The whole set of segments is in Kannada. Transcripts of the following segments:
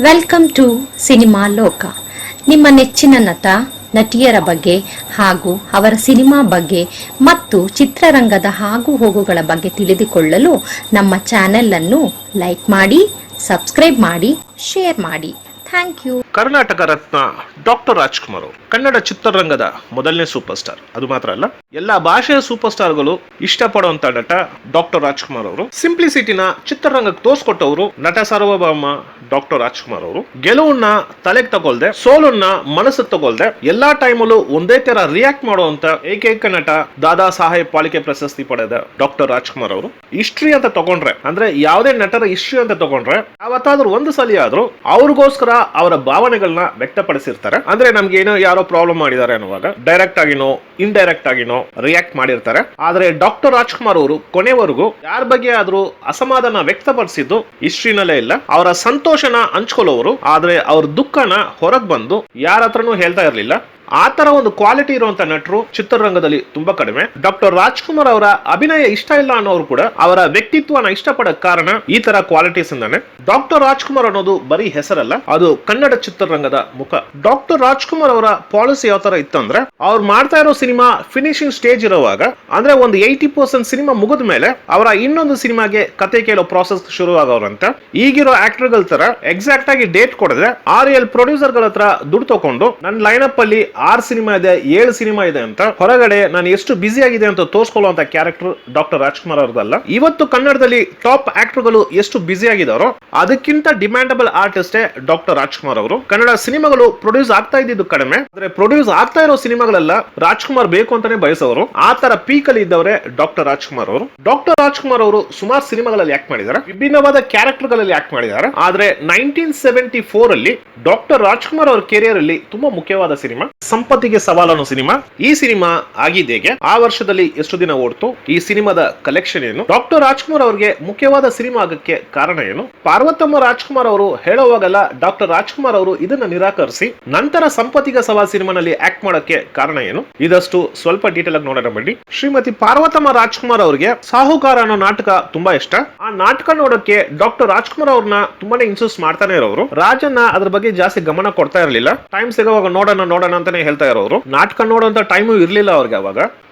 ವೆಲ್ಕಮ್ ಟು ಸಿನಿಮಾ ಲೋಕ. ನಿಮ್ಮ ನೆಚ್ಚಿನ ನಟ ನಟಿಯರ ಬಗ್ಗೆ ಹಾಗೂ ಅವರ ಸಿನಿಮಾ ಬಗ್ಗೆ ಮತ್ತು ಚಿತ್ರರಂಗದ ಆಗು ಹೋಗುಗಳ ಬಗ್ಗೆ ತಿಳಿದುಕೊಳ್ಳಲು ನಮ್ಮ ಚಾನೆಲ್ ಅನ್ನು ಲೈಕ್ ಮಾಡಿ, ಸಬ್ಸ್ಕ್ರೈಬ್ ಮಾಡಿ, ಶೇರ್ ಮಾಡಿ. Thank you. Karnataka Ratna doctor Rajkumar ಅವರು ಕನ್ನಡ ಚಿತ್ರರಂಗದ ಮೊದಲನೇ ಸೂಪರ್ ಸ್ಟಾರ್. ಅದು ಮಾತ್ರ ಅಲ್ಲ, ಎಲ್ಲಾ ಭಾಷೆಯ ಸೂಪರ್ ಸ್ಟಾರ್ಗಳು ಇಷ್ಟಪಡುವಂತ ನಟ ಡಾಕ್ಟರ್ ರಾಜ್ಕುಮಾರ್ ಅವರು. ಸಿಂಪ್ಲಿಸಿಟಿನ ಚಿತ್ರರಂಗಕ್ಕೆ ತೋರಿಸ್ಕೊಟ್ಟವರು ನಟ ಸಾರ್ವಭೌಮ ಡಾಕ್ಟರ್ ರಾಜ್ಕುಮಾರ್ ಅವರು. ಗೆಲುವನ್ನ ತಲೆಗೆ ತಗೊಳ್ದೆ, ಸೋಲನ್ನ ಮನಸ್ಸು ತಗೊಳ್ದೆ, ಎಲ್ಲಾ ಟೈಮಲ್ಲೂ ಒಂದೇ ತರ ರಿಯಾಕ್ಟ್ ಮಾಡುವಂತ ಏಕೈಕ ನಟ ದಾದಾ ಸಾಹೇಬ್ ಪಾಲಿಕೆ ಪ್ರಶಸ್ತಿ ಪಡೆದ ಡಾಕ್ಟರ್ ರಾಜ್ಕುಮಾರ್ ಅವರು. ಹಿಸ್ಟ್ರಿ ಅಂತ ತಗೊಂಡ್ರೆ, ಅಂದ್ರೆ ಯಾವುದೇ ನಟರ ಹಿಸ್ಟ್ರಿ ಅಂತ ತಗೊಂಡ್ರೆ ಯಾವತ್ತಾದ್ರೂ ಒಂದು ಸಲ ಆದ್ರೂ ಅವ್ರಿಗೋಸ್ಕರ ಅವರ ಭಾವನೆಗಳನ್ನ ವ್ಯಕ್ತಪಡಿಸಿರ್ತಾರೆ. ಅಂದ್ರೆ ನಮ್ಗೆ ಏನೋ ಯಾರೋ ಪ್ರಾಬ್ಲಮ್ ಮಾಡಿದ್ದಾರೆ ಅನ್ನುವಾಗ ಡೈರೆಕ್ಟ್ ಆಗಿನೋ ಇಂಡೈರೆಕ್ಟ್ ಆಗಿನೋ ರಿಯಾಕ್ಟ್ ಮಾಡಿರ್ತಾರೆ. ಆದ್ರೆ ಡಾಕ್ಟರ್ ರಾಜ್ಕುಮಾರ್ ಅವರು ಕೊನೆವರೆಗೂ ಯಾರ ಬಗ್ಗೆ ಆದ್ರೂ ಅಸಮಾಧಾನ ವ್ಯಕ್ತಪಡಿಸಿದ್ದು ಹಿಸ್ಟ್ರಿನಲ್ಲೇ ಇಲ್ಲ. ಅವರ ಸಂತೋಷನ ಹಂಚ್ಕೊಳ್ಳೋರು, ಆದ್ರೆ ಅವ್ರ ದುಃಖನ ಹೊರಗ್ ಬಂದು ಯಾರ ಹತ್ರನೂ ಹೇಳ್ತಾ ಇರ್ಲಿಲ್ಲ. ಆ ತರ ಒಂದು ಕ್ವಾಲಿಟಿ ಇರುವಂತ ನಟರು ಚಿತ್ರರಂಗದಲ್ಲಿ ತುಂಬಾ ಕಡಿಮೆ. ಡಾಕ್ಟರ್ ರಾಜ್ಕುಮಾರ್ ಅವರ ಅಭಿನಯ ಇಷ್ಟ ಇಲ್ಲ ಅನ್ನೋರು ಕೂಡ ಅವರ ವ್ಯಕ್ತಿತ್ವನ ಇಷ್ಟಪಡಕ್ ಕಾರಣ ಈ ತರ ಕ್ವಾಲಿಟೀಸ್ ಇಂದಾನೆ. ಡಾಕ್ಟರ್ ರಾಜ್ಕುಮಾರ್ ಅನ್ನೋದು ಬರೀ ಹೆಸರಲ್ಲ, ಅದು ಕನ್ನಡ ಚಿತ್ರರಂಗದ ಮುಖ. ಡಾಕ್ಟರ್ ರಾಜ್ಕುಮಾರ್ ಅವರ ಪಾಲಿಸಿ ಯಾವ ತರ ಇತ್ತಂದ್ರೆ, ಅವ್ರು ಮಾಡ್ತಾ ಇರೋ ಸಿನಿಮಾ ಫಿನಿಶಿಂಗ್ ಸ್ಟೇಜ್ ಇರುವಾಗ, ಅಂದ್ರೆ ಒಂದು 80% ಸಿನಿಮಾ ಮುಗಿದ ಮೇಲೆ ಅವರ ಇನ್ನೊಂದು ಸಿನಿಮಾಗೆ ಕತೆ ಕೇಳೋ ಪ್ರಾಸೆಸ್ ಶುರು ಆಗೋರಂತ. ಈಗಿರೋ ಆಕ್ಟರ್ ಗಳ ತರ ಎಕ್ಸಾಕ್ಟ್ ಆಗಿ ಡೇಟ್ ಕೊಡದೆ 6 ಪ್ರೊಡ್ಯೂಸರ್ ಗಳ ಹತ್ರ ದುಡ್ಡು ತಗೊಂಡು ನನ್ನ ಲೈನಪ್ ಅಲ್ಲಿ 6 ಸಿನಿಮಾ ಇದೆ, 7 ಸಿನಿಮಾ ಇದೆ ಅಂತ ಹೊರಗಡೆ ನಾನು ಎಷ್ಟು ಬಿಸಿ ಆಗಿದೆ ಅಂತ ತೋರಿಸ್ಕೊಳ್ಳುವಂತ ಕ್ಯಾರೆಕ್ಟರ್ ಡಾಕ್ಟರ್ ರಾಜ್ಕುಮಾರ್ ಅವರದಲ್ಲ. ಇವತ್ತು ಕನ್ನಡದಲ್ಲಿ ಟಾಪ್ ಆಕ್ಟರ್ ಗಳು ಎಷ್ಟು ಬಿಸಿ ಆಗಿದಾರೋ ಅದಕ್ಕಿಂತ ಡಿಮ್ಯಾಂಡಬಲ್ ಆರ್ಟಿಸ್ಟೇ ಡಾಕ್ಟರ್ ರಾಜ್ಕುಮಾರ್ ಅವರು. ಕನ್ನಡ ಸಿನಿಮಾಗಳು ಪ್ರೊಡ್ಯೂಸ್ ಆಗ್ತಾ ಇದ್ದಿದ್ದು ಕಡಿಮೆ, ಆದ್ರೆ ಪ್ರೊಡ್ಯೂಸ್ ಆಗ್ತಾ ಇರೋ ಸಿನಿಮಾಗಳೆಲ್ಲ ರಾಜ್ಕುಮಾರ್ ಬೇಕು ಅಂತಾನೆ ಬಯಸೋರು. ಆ ತರ ಪೀಕ್ ಅಲ್ಲಿ ಇದ್ದವರೇ ಡಾಕ್ಟರ್ ರಾಜ್ಕುಮಾರ್ ಅವರು. ಡಾಕ್ಟರ್ ರಾಜ್ಕುಮಾರ್ ಅವರು ಸುಮಾರು ಸಿನಿಮಾಗಳಲ್ಲಿ ಆಕ್ಟ್ ಮಾಡಿದ್ದಾರೆ, ವಿಭಿನ್ನವಾದ ಕ್ಯಾರೆಕ್ಟರ್ ಗಳಲ್ಲಿ ಆಕ್ಟ್ ಮಾಡಿದ್ದಾರೆ. ಆದ್ರೆ 1974 ಅಲ್ಲಿ ಡಾಕ್ಟರ್ ರಾಜ್ಕುಮಾರ್ ಅವರ ಕೆರಿಯರ್ ಅಲ್ಲಿ ತುಂಬಾ ಮುಖ್ಯವಾದ ಸಿನಿಮಾ ಸಂಪತ್ತಿಗೆ ಸವಾಲು ಅನ್ನೋ ಸಿನಿಮಾ. ಈ ಸಿನಿಮಾ ಆಗಿದ್ದೇಗೆ, ಆ ವರ್ಷದಲ್ಲಿ ಎಷ್ಟು ದಿನ ಓಡ್ತು, ಈ ಸಿನಿಮಾದ ಕಲೆಕ್ಷನ್ ಏನು, ಡಾಕ್ಟರ್ ರಾಜ್ಕುಮಾರ್ ಅವರಿಗೆ ಮುಖ್ಯವಾದ ಸಿನಿಮಾ ಆಗಕ್ಕೆ ಕಾರಣ ಏನು, ಪಾರ್ವತಮ್ಮ ರಾಜ್ಕುಮಾರ್ ಅವರು ಹೇಳುವಾಗಲ್ಲ ಡಾಕ್ಟರ್ ರಾಜ್ಕುಮಾರ್ ಅವರು ಇದನ್ನ ನಿರಾಕರಿಸಿ ನಂತರ ಸಂಪತ್ತಿಗೆ ಸವಾಲ್ ಸಿನಿಮಾನಲ್ಲಿ ಆಕ್ಟ್ ಮಾಡಕ್ಕೆ ಕಾರಣ ಏನು, ಇದಷ್ಟು ಸ್ವಲ್ಪ ಡೀಟೇಲ್ ಆಗಿ ನೋಡೋಣ ಬನ್ನಿ. ಶ್ರೀಮತಿ ಪಾರ್ವತಮ್ಮ ರಾಜ್ಕುಮಾರ್ ಅವರಿಗೆ ಸಾಹುಕಾರ ಅನ್ನೋ ನಾಟಕ ತುಂಬಾ ಇಷ್ಟ. ಆ ನಾಟಕ ನೋಡಕ್ಕೆ ಡಾಕ್ಟರ್ ರಾಜ್ಕುಮಾರ್ ಅವ್ರನ್ನ ತುಂಬಾನೇ ಇನ್ಸೂಸ್ ಮಾಡ್ತಾನೆ ಇರೋರು. ರಾಜನ್ನ ಅದ್ರ ಬಗ್ಗೆ ಜಾಸ್ತಿ ಗಮನ ಕೊಡ್ತಾ ಇರಲಿಲ್ಲ. ಟೈಮ್ ಸಿಗೋವಾಗ ನೋಡೋಣ ಅಂತಾನೆ ಹೇಳ್ತಾ ಇರೋರು. ನಾಟಕ ನೋಡುವಂತ ಟೈಮು ಇರ್ಲಿಲ್ಲ ಅವ್ರಿಗೆ.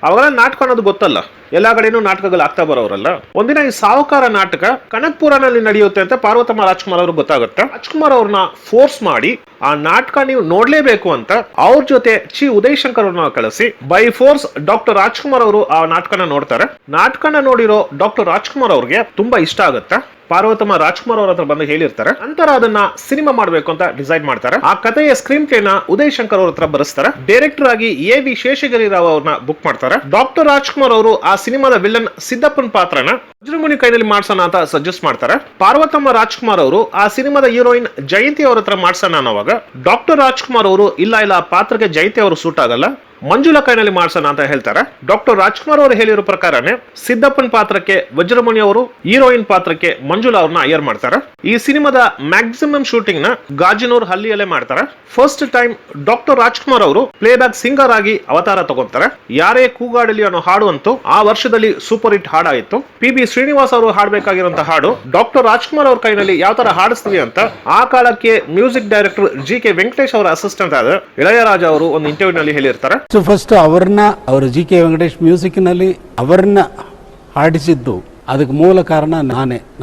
ಅವಾಗೆಲ್ಲ ನಾಟಕ ಅನ್ನೋದು ಗೊತ್ತಲ್ಲ, ಎಲ್ಲಾ ಕಡೆನೂ ನಾಟಕಗಳು ಆಗ್ತಾ ಬರೋರಲ್ಲ. ಒಂದಿನ ಈ ಸಾಹುಕಾರ ನಾಟಕ ಕನಕ್ಪುರನಲ್ಲಿ ನಡೆಯುತ್ತೆ ಅಂತ ಪಾರ್ವತಮ್ಮ ರಾಜ್ಕುಮಾರ್ ಅವ್ರಿಗೆ ಗೊತ್ತಾಗುತ್ತೆ. ರಾಜ್ಕುಮಾರ್ ಅವ್ರನ್ನ ಫೋರ್ಸ್ ಮಾಡಿ ಆ ನಾಟಕ ನೀವು ನೋಡ್ಲೇಬೇಕು ಅಂತ ಅವ್ರ ಜೊತೆ ಚಿ ಉದಯ್ ಶಂಕರ್ ಅವ್ರನ್ನ ಕಳಿಸಿ ಬೈ ಫೋರ್ಸ್ ಡಾಕ್ಟರ್ ರಾಜ್ಕುಮಾರ್ ಅವರು ಆ ನಾಟಕನ ನೋಡ್ತಾರೆ. ನಾಟಕನ ನೋಡಿರೋ ಡಾಕ್ಟರ್ ರಾಜ್ಕುಮಾರ್ ಅವ್ರಿಗೆ ತುಂಬಾ ಇಷ್ಟ ಆಗುತ್ತೆ. ಪಾರ್ವತಮ್ಮ ರಾಜ್ಕುಮಾರ್ ಅವ್ರ ಹತ್ರ ಬಂದು ಹೇಳಿರ್ತಾರೆ. ನಂತರ ಅದನ್ನ ಸಿನಿಮಾ ಮಾಡಬೇಕು ಅಂತ ಡಿಸೈಡ್ ಮಾಡ್ತಾರೆ. ಆ ಕಥೆಯ ಸ್ಕ್ರೀನ್ ಪ್ಲೇನ ಉದಯ್ ಶಂಕರ್ ಅವ್ರ ಹತ್ರ ಬರೆಸ್ತಾರೆ. ಡೈರೆಕ್ಟರ್ ಆಗಿ ಎ.ವಿ. ಶೇಷಗಿರಿ ರಾವ್ ಅವ್ರನ್ನ ಬುಕ್ ಮಾಡ್ತಾರೆ. ಡಾಕ್ಟರ್ ರಾಜ್ಕುಮಾರ್ ಅವರು ಆ ಸಿನಿಮಾದ ವಿಲನ್ ಸಿದ್ದಪ್ಪನ್ ಪಾತ್ರನ ವಜ್ರಮುನಿ ಕೈನಲ್ಲಿ ಮಾಡ್ಸೋಣ ಅಂತ ಸಜೆಸ್ಟ್ ಮಾಡ್ತಾರೆ. ಪಾರ್ವತಮ್ಮ ರಾಜ್ಕುಮಾರ್ ಅವರು ಆ ಸಿನಿಮಾದ ಹೀರೋಯಿನ್ ಜಯಂತಿ ಅವ್ರ ಹತ್ರ ಮಾಡ್ಸೋಣ ಅನ್ನೋವಾಗ ಡಾಕ್ಟರ್ ರಾಜ್ಕುಮಾರ್ ಅವರು ಇಲ್ಲ ಆ ಪಾತ್ರಕ್ಕೆ ಜಯಂತಿ ಅವರು ಸೂಟ್ ಆಗಲ್ಲ, ಮಂಜುಳಾ ಕೈನಲ್ಲಿ ಮಾಡ್ಸೋಣ ಅಂತ ಹೇಳ್ತಾರೆ. ಡಾಕ್ಟರ್ ರಾಜ್ಕುಮಾರ್ ಅವರು ಹೇಳಿರೋ ಪ್ರಕಾರನೇ ಸಿದ್ದಪ್ಪನ್ ಪಾತ್ರಕ್ಕೆ ವಜ್ರಮುನಿ ಅವರು, ಹೀರೋಯಿನ್ ಪಾತ್ರಕ್ಕೆ ಮಂಜುಳಾ ಅವ್ರನ್ನ ಹೈಯರ್ ಮಾಡ್ತಾರೆ. ಈ ಸಿನಿಮಾದ ಮ್ಯಾಕ್ಸಿಮಮ್ ಶೂಟಿಂಗ್ ನ ಗಾಜಿನೂರ್ ಹಳ್ಳಿಯಲ್ಲೇ ಮಾಡ್ತಾರೆ. ಫಸ್ಟ್ ಟೈಮ್ ಡಾಕ್ಟರ್ ರಾಜ್ಕುಮಾರ್ ಅವರು ಪ್ಲೇ ಬ್ಯಾಕ್ ಸಿಂಗರ್ ಆಗಿ ಅವತಾರ ತಗೊಂತಾರೆ. ಯಾರೇ ಕೂಗಾಡಲಿ ಅನ್ನೋ ಹಾಡು ಅಂತೂ ಆ ವರ್ಷದಲ್ಲಿ ಸೂಪರ್ ಹಿಟ್ ಹಾಡಾಯಿತು. ಪಿ.ಬಿ. ಶ್ರೀನಿವಾಸ್ ಅವರು ಹಾಡಬೇಕಾಗಿರುವಂತಹ ಹಾಡು ಡಾಕ್ಟರ್ ರಾಜ್ಕುಮಾರ್ ಅವ್ರ ಕೈನಲ್ಲಿ ಯಾವ ತರ ಹಾಡಿಸ್ತೀವಿ ಅಂತ ಆ ಕಾಲಕ್ಕೆ ಮ್ಯೂಸಿಕ್ ಡೈರೆಕ್ಟರ್ ಜಿ.ಕೆ. ವೆಂಕಟೇಶ್ ಅವರ ಅಸಿಸ್ಟೆಂಟ್ ಆದ ಇಳಯರಾಜ ಅವರು ಒಂದು ಇಂಟರ್ವ್ಯೂ ನಲ್ಲಿ ಹೇಳಿರ್ತಾರೆ. ಫಸ್ಟ್ ಅವರು ಜಿ.ಕೆ. ವೆಂಕಟೇಶ್ ಮ್ಯೂಸಿಕ್ನಲ್ಲಿ ಅವ್ರನ್ನ ಹಾಡಿಸಿದ್ದು ಅದಕ್ಕೆ ಮೂಲ ಕಾರಣ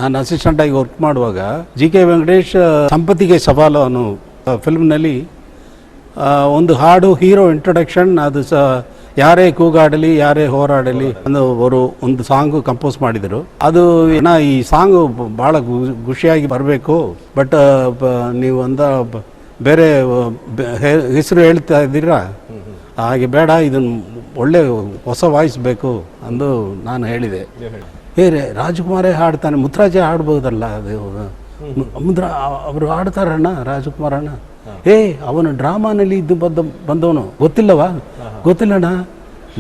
ನಾನು ಅಸಿಸ್ಟೆಂಟ್ ಆಗಿ ವರ್ಕ್ ಮಾಡುವಾಗ ಜಿ.ಕೆ. ವೆಂಕಟೇಶ್ ಸಂಪತ್ತಿಗೆ ಸವಾಲು ಅನ್ನೋ ಫಿಲ್ಮ್ನಲ್ಲಿ ಒಂದು ಹಾಡು ಹೀರೋ ಇಂಟ್ರೊಡಕ್ಷನ್, ಅದು ಯಾರೇ ಕೂಗಾಡಲಿ ಯಾರೇ ಹೋರಾಡಲಿ ಅವರು ಒಂದು ಸಾಂಗು ಕಂಪೋಸ್ ಮಾಡಿದರು. ಅದು ಈ ಸಾಂಗು ಭಾಳ ಖುಷಿಯಾಗಿ ಬರಬೇಕು, ಬಟ್ ನೀವು ಬೇರೆ ಹೆಸರು ಹೇಳ್ತಾ ಇದ್ದೀರಾ, ಹಾಗೆ ಬೇಡ, ಇದನ್ನು ಒಳ್ಳೆ ಹೊಸ ವಾಯ್ಸ್ ಬೇಕು ಅಂದು ನಾನು ಹೇಳಿದೆ. ರಾಜ್ಕುಮಾರೇ ಹಾಡ್ತಾನೆ, ಮುತ್ತರಾಜೇ ಹಾಡ್ಬೋದಲ್ಲ, ಅದು ಅವರು ಹಾಡ್ತಾರಣ್ಣ ರಾಜ್ಕುಮಾರಣ್ಣ. ಅವನು ಡ್ರಾಮಾನಲ್ಲಿ ಇದು ಬಂದವನು ಗೊತ್ತಿಲ್ಲಣ್ಣ.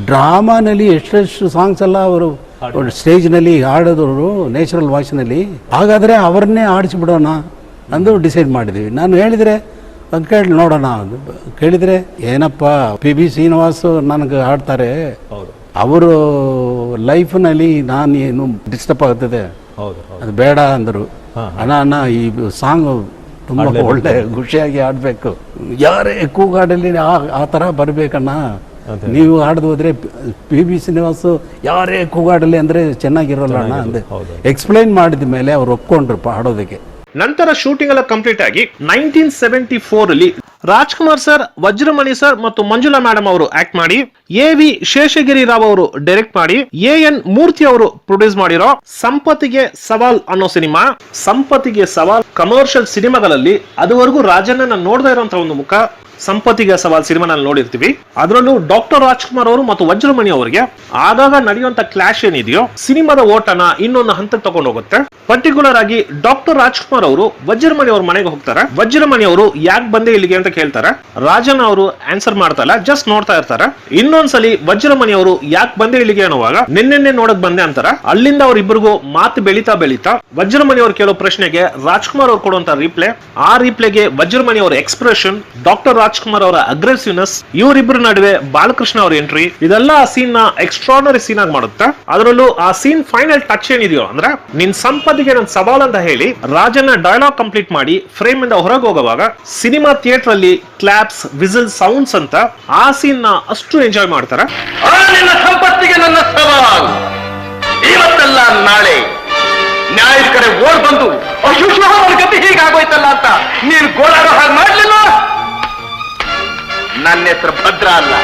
ಡ್ರಾಮಾನಲ್ಲಿ ಎಷ್ಟೆಷ್ಟು ಸಾಂಗ್ಸ್ ಎಲ್ಲ ಅವರು ಸ್ಟೇಜ್ನಲ್ಲಿ ಹಾಡೋದವರು ನ್ಯಾಚುರಲ್ ವಾಯ್ಸ್ನಲ್ಲಿ, ಹಾಗಾದರೆ ಅವ್ರನ್ನೇ ಆಡಿಸಿಬಿಡೋಣ ಅಂದು ಡಿಸೈಡ್ ಮಾಡಿದ್ವಿ. ನಾನು ಹೇಳಿದರೆ ಅಂತ ಕೇಳಿ ನೋಡೋಣ ಕೇಳಿದರೆ, ಏನಪ್ಪ ಪಿ.ಬಿ. ಶ್ರೀನಿವಾಸ್ ನನಗೆ ಹಾಡ್ತಾರೆ, ಅವರು ಲೈಫ್ನಲ್ಲಿ ನಾನು ಏನು ಡಿಸ್ಟರ್ಬ್ ಆಗ್ತದೆ, ಅದು ಬೇಡ ಅಂದರು. ಅಣ್ಣ ಈ ಸಾಂಗ್ ತುಂಬ ಒಳ್ಳೆ ಖುಷಿಯಾಗಿ ಆಡಬೇಕು. ಯಾರೇ ಕೂಗಾಡಲಿ ಆ ಥರ ಬರಬೇಕಣ್ಣ. ನೀವು ಹಾಡ್ದು ಹೋದ್ರೆ PB ಶ್ರೀನಿವಾಸು ಯಾರೇ ಕೂಗಾಡಲಿ ಅಂದರೆ ಚೆನ್ನಾಗಿರೋಲ್ಲ ಅಣ್ಣ ಅಂದೆ. ಎಕ್ಸ್ಪ್ಲೈನ್ ಮಾಡಿದ ಮೇಲೆ ಅವ್ರು ಒಪ್ಕೊಂಡ್ರು ಹಾಡೋದಕ್ಕೆ. ನಂತರ ಶೂಟಿಂಗ್ ಎಲ್ಲ ಕಂಪ್ಲೀಟ್ ಆಗಿ 1974 ಅಲ್ಲಿ ರಾಜ್ಕುಮಾರ್ ಸರ್, ವಜ್ರಮಣಿ ಸರ್ ಮತ್ತು ಮಂಜುಳಾ ಮೇಡಮ್ ಅವರು ಆಕ್ಟ್ ಮಾಡಿ, AV ಶೇಷಗಿರಿ ರಾವ್ ಅವರು ಡೈರೆಕ್ಟ್ ಮಾಡಿ, AN ಮೂರ್ತಿ ಅವರು ಪ್ರೊಡ್ಯೂಸ್ ಮಾಡಿರೋ ಸಂಪತ್ತಿಗೆ ಸವಾಲ್ ಅನ್ನೋ ಸಿನಿಮಾ. ಸಂಪತ್ತಿಗೆ ಸವಾಲ್ ಕಮರ್ಷಿಯಲ್ ಸಿನಿಮಾಗಳಲ್ಲಿ ಅದುವರೆಗೂ ರಾಜನನ್ನ ನೋಡದೇ ಇರುವಂತ ಒಂದು ಮುಖ ಸಂಪತ್ತಿಗೆ ಸವಾಲ್ ಸಿನಿಮಾ ನಲ್ಲಿ ನೋಡಿರ್ತೀವಿ. ಅದರಲ್ಲೂ ಡಾಕ್ಟರ್ ರಾಜ್ಕುಮಾರ್ ಅವರು ಮತ್ತು ವಜ್ರಮಣಿ ಅವರಿಗೆ ಆಗಾಗ ನಡೆಯುವಂತ ಕ್ಲಾಶ್ ಏನಿದೆಯೋ ಸಿನಿಮಾದ ಓಟನ ಇನ್ನೊಂದು ಹಂತಕ್ಕೆ ತಗೊಂಡು ಹೋಗುತ್ತೆ. ಪರ್ಟಿಕ್ಯುಲರ್ ಆಗಿ ಡಾಕ್ಟರ್ ರಾಜ್ಕುಮಾರ್ ಅವರು ವಜ್ರಮಣಿ ಅವ್ರ ಮನೆಗೆ ಹೋಗ್ತಾರೆ. ವಜ್ರಮಣಿ ಅವರು ಯಾಕೆ ಬಂದೆ ಇಲ್ಲಿಗೆ ಅಂತ ಕೇಳ್ತಾರೆ. ರಾಜನ್ ಅವರು ಆನ್ಸರ್ ಮಾಡ್ತಾರಲ್ಲ, ಜಸ್ಟ್ ನೋಡ್ತಾ ಇರ್ತಾರೆ. ಇನ್ನೊಂದ್ಸಲಿ ವಜ್ರಮಣಿ ಅವರು ಯಾಕೆ ಬಂದೆ ಇಲ್ಲಿಗೆ ಅನ್ನುವಾಗ ನಿನ್ನೆ ನೋಡಕ್ ಬಂದೆ ಅಂತಾರ. ಅಲ್ಲಿಂದ ಅವ್ರಿಬ್ಬರಿಗೂ ಮಾತು ಬೆಳೀತಾ ವಜ್ರಮಣಿ ಅವರು ಕೇಳೋ ಪ್ರಶ್ನೆಗೆ ರಾಜ್ಕುಮಾರ್ ಅವ್ರು ಕೊಡುವಂತ ರಿಪ್ಲೈ, ಆ ರಿಪ್ಲೈಗೆ ವಜ್ರಮಣಿ ಅವರ ಎಕ್ಸ್ಪ್ರೆಷನ್, ಡಾಕ್ಟರ್ ರಾಜ್ಕುಮಾರ್ ಅವರ ಅಗ್ರೆಸಿವ್ನೆಸ್, ಇವರಿಬ್ಬರ ನಡುವೆ ಬಾಲಕೃಷ್ಣ ಅವರ ಎಂಟ್ರಿ, ಇದೆಲ್ಲ ಆ ಸೀನ್ ನ ಎಕ್ಸ್ಟ್ರಾರ್ನರಿ ಸೀನ್ ಆಗಿ ಮಾಡುತ್ತೆ. ಅದರಲ್ಲೂ ಆ ಸೀನ್ ಫೈನಲ್ ಟಚ್ ಏನಿದೆಯೋ ಅಂದ್ರೆ ನಿನ್ ಸಂಪತ್ತಿಗೆ ನನ್ ಸವಾಲ್ ಅಂತ ಹೇಳಿ ರಾಜನ ಡೈಲಾಗ್ ಕಂಪ್ಲೀಟ್ ಮಾಡಿ ಫ್ರೇಮ್ ಇಂದ ಹೊರಗೆ ಹೋಗುವಾಗ ಸಿನಿಮಾ ಥಿಯೇಟರ್ ಅಲ್ಲಿ ಕ್ಲಾಪ್ಸ್, ವಿಸಿಲ್, ಸೌಂಡ್ಸ್ ಅಂತ ಆ ಸೀನ್ ನ ಅಷ್ಟು ಎಂಜಾಯ್ ಮಾಡ್ತಾರೆ. ಸಂಪತ್ತಿಗೆ ನನ್ನ ಸವಾಲ್ ಇವತ್ತಲ್ಲ ನಾಳೆ ನ್ಯಾಯದ ಕಡೆ ಓಡ್ ಬಂದು ಗತಿ ಹೀಗಾಗೋಯ್ತಲ್ಲ ಅಂತ ನೀನು ಗೋಳಾಡೋ ಹಾಗೆ ಮಾಡ್ಲಿಲ್ಲ. ನನ್ನ ಹೆಸರು ಭದ್ರ ಅಲ್ಲ.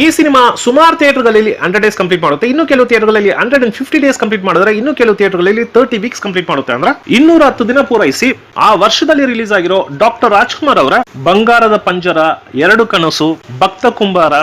ಈ ಸಿನಿಮಾ ಸುಮಾರು ಥಿಯೇಟರ್ಗಳಲ್ಲಿ 100 ಡೇಸ್ ಕಂಪ್ಲೀಟ್ ಮಾಡುತ್ತೆ. ಇನ್ನು ಕೆಲವು ಥಿಯೇಟರ್ಗಳಲ್ಲಿ 150 ಡೇಸ್ ಕಂಪ್ಲೀಟ್ ಮಾಡಿದ್ರೆ, ಇನ್ನು ಕೆಲವು ಥಿಯೇಟರ್ಗಳಲ್ಲಿ 30 ವೀಕ್ಸ್ ಕಂಪ್ಲೀಟ್ ಮಾಡುತ್ತೆ. ಅಂದ್ರೆ 210 ದಿನ ಪೂರೈಸಿ ಆ ವರ್ಷದಲ್ಲಿ ರಿಲೀಸ್ ಆಗಿರೋ ಡಾಕ್ಟರ್ ರಾಜ್ಕುಮಾರ್ ಅವರ ಬಂಗಾರದ ಪಂಜರ, 2 ಕನಸು, ಭಕ್ತ ಕುಂಬಾರ,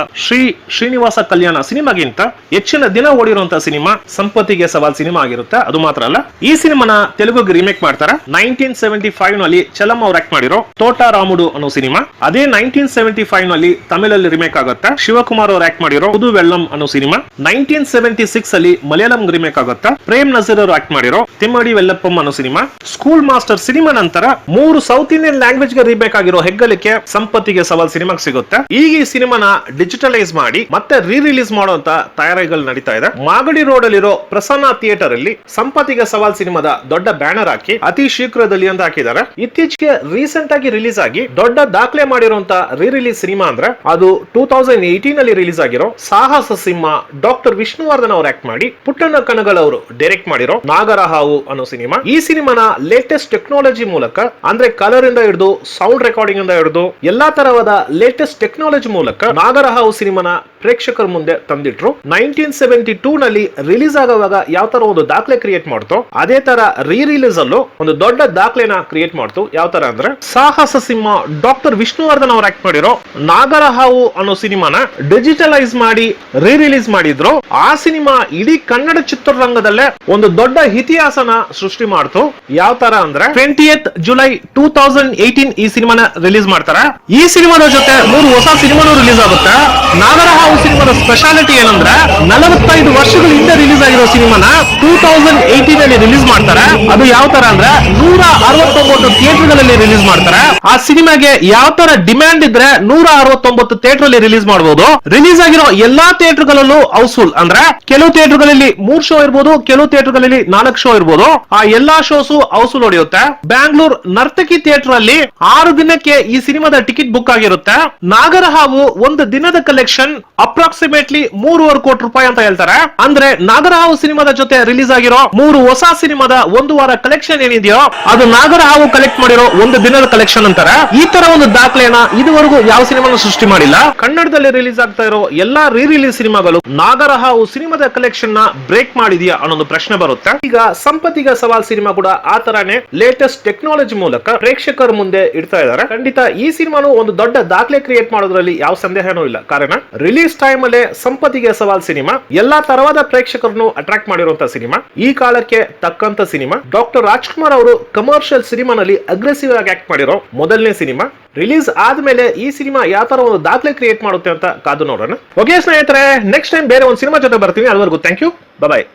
ಶ್ರೀನಿವಾಸ ಕಲ್ಯಾಣ ಸಿನಿಮಾಗಿಂತ ಹೆಚ್ಚಿನ ದಿನ ಓಡಿರುವಂತಹ ಸಿನಿಮಾ ಸಂಪತ್ತಿಗೆ ಸವಾಲ್ ಸಿನಿಮಾ ಆಗಿರುತ್ತೆ. ಅದು ಮಾತ್ರ ಅಲ್ಲ, ಈ ಸಿನಿಮಾನ ತೆಲುಗುಗೆ ರೀಮೇಕ್ ಮಾಡ್ತಾರೆ. 1975 ನಲ್ಲಿ ಚಲಂ ಅವ್ರು ಆಕ್ಟ್ ಮಾಡಿರೋ ತೋಟ ರಾಮುಡು ಅನ್ನೋ ಸಿನಿಮಾ. ಅದೇ 1975 ನಲ್ಲಿ ತಮಿಳಲ್ಲಿ ರೀಮೇಕ್ ಆಗುತ್ತೆ. ಶಿವಕುಮಾರ್ ಅವರು ಆಕ್ಟ್ ಮಾಡಿರೋ ಪುದು ವೆಳ್ಳಂ ಅನ್ನೋ ಸಿನಿಮಾ. 1976 ಅಲ್ಲಿ ಮಲಯಾಳಂ ರೀಮೇಕ್ ಆಗುತ್ತಾ. ಪ್ರೇಮ್ ನಜೀರ್ ಅವರು ಆಕ್ಟ್ ಮಾಡಿರೋ ತಿಮ್ಮಡಿ ವೆಲ್ಲಪ್ಪಂ ಅನ್ನೋ ಸಿನಿಮಾ. ಸ್ಕೂಲ್ ಮಾಸ್ಟರ್ ಸಿನಿಮಾ ನಂತರ 3 ಸೌತ್ ಇಂಡಿಯನ್ ಲ್ಯಾಂಗ್ವೇಜ್ ಗೆ ರೀಮೇಕ್ ಆಗಿರೋ ಹೆಗ್ಗಳಿಕೆ ಸಂಪತ್ತಿಗೆ ಸವಾಲ್ ಸಿನಿಮಾಗೆ ಸಿಗುತ್ತೆ. ಈಗ ಈ ಸಿನಿಮಾನ ಡಿಜಿಟಲೈಸ್ ಮಾಡಿ ಮತ್ತೆ ರೀ ರಿಲೀಸ್ ಮಾಡುವಂತ ತಯಾರಿಗಳು ನಡೀತಾ ಇದೆ. ಮಾಗಡಿ ರೋಡ್ ಅಲ್ಲಿರೋ ಪ್ರಸನ್ನ ಥಿಯೇಟರ್ ಅಲ್ಲಿ ಸಂಪತ್ತಿಗೆ ಸವಾಲ್ ಸಿನಿಮಾದ ದೊಡ್ಡ ಬ್ಯಾನರ್ ಹಾಕಿ ಅತಿ ಶೀಘ್ರದಲ್ಲಿ ಅಂತ ಹಾಕಿದ್ದಾರೆ. ಇತ್ತೀಚೆಗೆ ರೀಸೆಂಟ್ ಆಗಿ ರಿಲೀಸ್ ಆಗಿ ದೊಡ್ಡ ದಾಖಲೆ ಮಾಡಿರುವಂತ ರೀ ರಿಲೀಸ್ ಸಿನಿಮಾ ಅಂದ್ರೆ ಅದು 2018 ನಲ್ಲಿ ರಿಲೀಸ್ ಆಗಿರೋ ಸಾಹಸ ಸಿಂಹ, ಡಾಕ್ಟರ್ ವಿಷ್ಣುವರ್ಧನ್ ಅವರು ಆಕ್ಟ್ ಮಾಡಿ ಪುಟ್ಟಣ್ಣ ಕಣಗಲ್ ಅವರು ಡೈರೆಕ್ಟ್ ಮಾಡಿರೋ ನಾಗರ ಹಾವು ಅನ್ನೋ ಸಿನಿಮಾ. ಈ ಸಿನಿಮಾನ ಲೇಟೆಸ್ಟ್ ಟೆಕ್ನಾಲಜಿ ಮೂಲಕ ಅಂದ್ರೆ ಕಲರ್ ಇಂದ ಹಿಡಿದು ಸೌಂಡ್ ರೆಕಾರ್ಡಿಂಗ್ ಇಂದ ಹಿಡಿದು ಎಲ್ಲಾ ತರವಾದ ಲೇಟೆಸ್ಟ್ ಟೆಕ್ನಾಲಜಿ ಮೂಲಕ ನಾಗರ ಹಾವು ಸಿನಿಮಾನ ಪ್ರೇಕ್ಷಕರ ಮುಂದೆ ತಂದಿಟ್ರು. 1972 ನಲ್ಲಿ ರಿಲೀಸ್ ಆಗುವಾಗ ಯಾವ ತರ ಒಂದು ದಾಖಲೆ ಕ್ರಿಯೇಟ್ ಮಾಡ್ತು, ಅದೇ ತರ ರೀ ರಿಲೀಸ್ ಅಲ್ಲೂ ಒಂದು ದೊಡ್ಡ ದಾಖಲೆನ ಕ್ರಿಯೇಟ್ ಮಾಡ್ತು. ಯಾವ ತರ ಅಂದ್ರೆ ಸಾಹಸ ಸಿಂಹ ಡಾಕ್ಟರ್ ವಿಷ್ಣುವರ್ಧನ್ ಅವರು ಆಕ್ಟ್ ಮಾಡಿರೋ ನಾಗರ ಹಾವು ಅನ್ನೋ ಸಿನಿಮಾನ ಡಿಜಿಟಲೈಸ್ ಮಾಡಿ ರೀ ರಿಲೀಸ್ ಮಾಡಿದ್ರು. ಆ ಸಿನಿಮಾ ಇಡೀ ಕನ್ನಡ ಚಿತ್ರರಂಗದಲ್ಲೇ ಒಂದು ದೊಡ್ಡ ಇತಿಹಾಸನ ಸೃಷ್ಟಿ ಮಾಡ್ತು. ಯಾವ ತರ ಅಂದ್ರೆ 20th ಜುಲೈ 2018 ಈ ಸಿನಿಮಾನ ರಿಲೀಸ್ ಮಾಡ್ತಾರೆ. ಈ ಸಿನಿಮಾದ ಜೊತೆ 3 ಹೊಸ ಸಿನಿಮಾನು ರಿಲೀಸ್ ಆಗುತ್ತೆ. ನಾಗರ ಹಾವು ಸಿನಿಮಾದ ಸ್ಪೆಷಾಲಿಟಿ ಏನಂದ್ರೆ 45 ವರ್ಷಗಳ ಹಿಂದೆ ರಿಲೀಸ್ ಆಗಿರೋ ಸಿನಿಮಾನ 2018 ಅಲ್ಲಿ ರಿಲೀಸ್ ಮಾಡ್ತಾರೆ. ಅದು ಯಾವ ತರ ಅಂದ್ರೆ 169 ಥಿಯೇಟರ್ಗಳಲ್ಲಿ ರಿಲೀಸ್ ಮಾಡ್ತಾರೆ. ಆ ಸಿನಿಮಾಗೆ ಯಾವ ತರ ಡಿಮ್ಯಾಂಡ್ ಇದ್ರೆ 169 ಥಿಯೇಟರ್ ಅಲ್ಲಿ ರಿಲೀಸ್ ಮಾಡಬಹುದು. ರಿಲೀಸ್ ಆಗಿರೋ ಎಲ್ಲಾ ಥಿಯೇಟರ್ಗಳಲ್ಲೂ ಹೌಸ್ಫುಲ್. ಅಂದ್ರೆ ಕೆಲವು ಥಿಯೇಟರ್ಗಳಲ್ಲಿ 3 ಶೋ ಇರಬಹುದು, ಕೆಲವು ಥಿಯೇಟರ್ಗಳಲ್ಲಿ 4 ಶೋ ಇರಬಹುದು. ಆ ಎಲ್ಲಾ ಶೋಸು ಹೌಸ್ಫುಲ್ ಹೊಡೆಯುತ್ತೆ. ಬ್ಯಾಂಗ್ಳೂರ್ ನರ್ತಕಿ ಥಿಯೇಟರ್ ಅಲ್ಲಿ 6 ದಿನಕ್ಕೆ ಈ ಸಿನಿಮಾದ ಟಿಕೆಟ್ ಬುಕ್ ಆಗಿರುತ್ತೆ. ನಾಗರ ಹಾವು ಒಂದು ದಿನದ ಕಲೆಕ್ಷನ್ ಅಪ್ರಾಕ್ಸಿಮೇಟ್ಲಿ 3.5 ಕೋಟಿ ರೂಪಾಯಿ ಅಂತ ಹೇಳ್ತಾರೆ. ಅಂದ್ರೆ ನಾಗರ ಹಾವು ಸಿನಿಮಾದ ಜೊತೆ ರಿಲೀಸ್ ಆಗಿರೋ 3 ಹೊಸ ಸಿನಿಮಾದ 1 ವಾರ ಕಲೆಕ್ಷನ್ ಏನಿದೆಯೋ ಅದು ನಾಗರ ಹಾವು ಕಲೆಕ್ಟ್ ಮಾಡಿರೋ ಒಂದು ದಿನದ ಕಲೆಕ್ಷನ್ ಅಂತಾರೆ. ಈ ತರ ಒಂದು ದಾಖಲೆನ ಇದುವರೆಗೂ ಯಾವ ಸಿನಿಮಾನು ಸೃಷ್ಟಿ ಮಾಡಿಲ್ಲ. ಕನ್ನಡದಲ್ಲಿ ರಿಲೀಸ್ ಆಗ್ತಾ ಇರೋ ಎಲ್ಲಾ ರೀ ರಿಲೀಸ್ ಸಿನಿಮಾಗಳು ನಾಗರ ಹಾವು ಸಿನಿಮಾದ ಕಲೆಕ್ಷನ್ ನ ಬ್ರೇಕ್ ಮಾಡಿದೆಯಾ ಅನ್ನೋದು ಪ್ರಶ್ನೆ ಬರುತ್ತೆ. ಈಗ ಸಂಪತ್ತಿಗೆ ಸವಾಲ್ ಸಿನಿಮಾ ಕೂಡ ಆ ತರಾನೇ ಲೇಟೆಸ್ಟ್ ಟೆಕ್ನಾಲಜಿ ಮೂಲಕ ಪ್ರೇಕ್ಷಕರ ಮುಂದೆ ಇಡ್ತಾ ಇದ್ದಾರೆ. ಖಂಡಿತ ಈ ಸಿನಿಮಾನು ಒಂದು ದೊಡ್ಡ ದಾಖಲೆ ಕ್ರಿಯೇಟ್ ಮಾಡೋದ್ರಲ್ಲಿ ಯಾವ ಸಂದೇಹನೂ ಇಲ್ಲ. ಕಾರಣ ರಿಲೀಸ್ ಟೈಮ್ ಅಲ್ಲೇ ಸಂಪತ್ತಿಗೆ ಸವಾಲ್ ಸಿನಿಮಾ ಎಲ್ಲಾ ತರವಾದ ಪ್ರೇಕ್ಷಕರನ್ನು ಅಟ್ರಾಕ್ಟ್ ಮಾಡಿರುವಂತಹ ಸಿನಿಮಾ. ಈ ಕಾಲಕ್ಕೆ ತಕ್ಕಂತ ಸಿನಿಮಾ. ಡಾಕ್ಟರ್ ರಾಜ್ಕುಮಾರ್ ಅವರು ಕಮರ್ಷಿಯಲ್ ಸಿನಿಮಾನಲ್ಲಿ ಅಗ್ರೆಸಿವ್ ಆಗಿ ಆಕ್ಟ್ ಮಾಡಿರೋ ಮೊದಲನೇ ಸಿನಿಮಾ. ರಿಲೀಸ್ ಆದ್ಮೇಲೆ ಈ ಸಿನಿಮಾ ಯಾವ ತರ ಒಂದು ದಾಖಲೆ ಕ್ರಿಯೇಟ್ ಮಾಡುತ್ತೆ ಅಂತ ಕಾದು ನೋಡೋಣ. ಓಕೆ ಸ್ನೇಹಿತರೆ, ನೆಕ್ಸ್ಟ್ ಟೈಮ್ ಬೇರೆ ಒಂದು ಸಿನಿಮಾ ಜೊತೆ ಬರ್ತೀನಿ. ಅಲ್ಲಿವರೆಗೂ ಥ್ಯಾಂಕ್ ಯು, ಬಾಯ್.